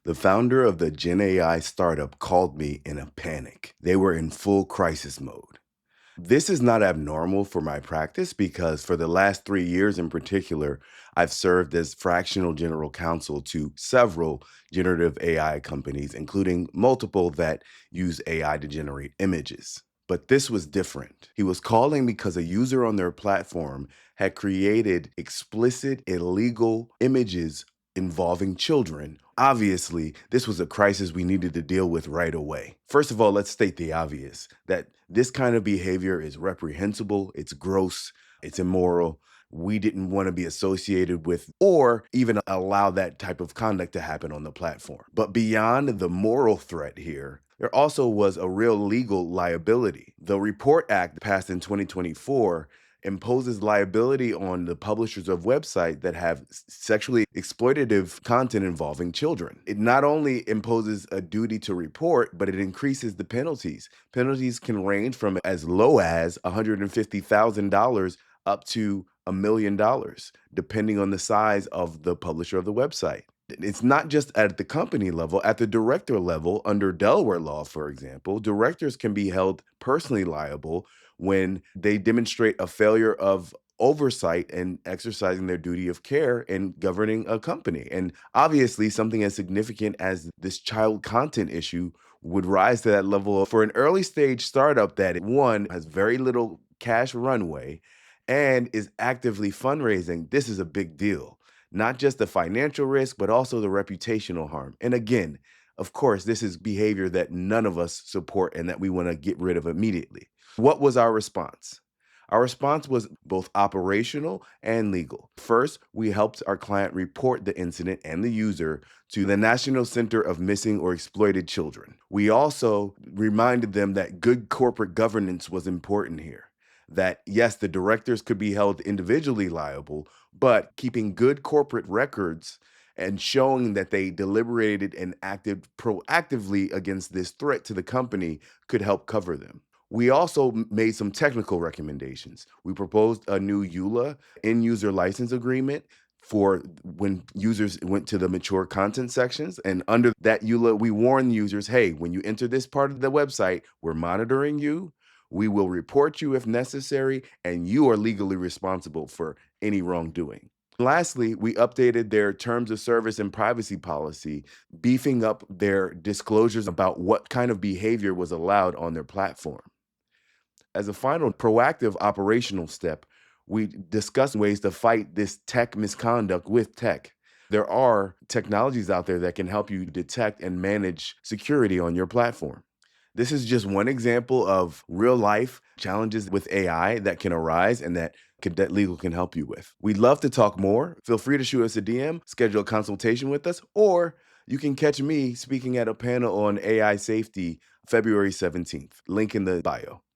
The founder of the GenAI startup called me in a panic. They were in full crisis mode. This is not abnormal for my practice because for the last 3 years in particular, I've served as fractional general counsel to several generative AI companies, including multiple that use AI to generate images. But this was different. He was calling because a user on their platform had created explicit, illegal images involving children. Obviously, this was a crisis we needed to deal with right away. First of all, let's state the obvious that this kind of behavior is reprehensible, it's gross, it's immoral. We didn't want to be associated with or even allow that type of conduct to happen on the platform. But beyond the moral threat here, there also was a real legal liability. The Report Act passed in 2024 imposes liability on the publishers of websites that have sexually exploitative content involving children. It not only imposes a duty to report, but it increases the penalties. Penalties can range from as low as $150,000 up to $1 million, depending on the size of the publisher of the website. It's not just at the company level, at the director level, under Delaware law, for example, directors can be held personally liable when they demonstrate a failure of oversight and exercising their duty of care in governing a company. And obviously, something as significant as this child content issue would rise to that level for an early stage startup that, one, has very little cash runway and is actively fundraising. This is a big deal. Not just the financial risk, but also the reputational harm. And again, of course, this is behavior that none of us support and that we want to get rid of immediately. What was our response? Our response was both operational and legal. First, we helped our client report the incident and the user to the National Center of Missing or Exploited Children. We also reminded them that good corporate governance was important here. That yes, the directors could be held individually liable, but keeping good corporate records and showing that they deliberated and acted proactively against this threat to the company could help cover them. We also made some technical recommendations. We proposed a new EULA, end user license agreement, for when users went to the mature content sections. And under that EULA, we warn users, hey, when you enter this part of the website, we're monitoring you. We will report you if necessary, and you are legally responsible for any wrongdoing. Lastly, we updated their terms of service and privacy policy, beefing up their disclosures about what kind of behavior was allowed on their platform. As a final proactive operational step, we discussed ways to fight this tech misconduct with tech. There are technologies out there that can help you detect and manage security on your platform. This is just one example of real life challenges with AI that can arise and that Cadet Legal can help you with. We'd love to talk more. Feel free to shoot us a DM, schedule a consultation with us, or you can catch me speaking at a panel on AI safety February 17th. Link in the bio.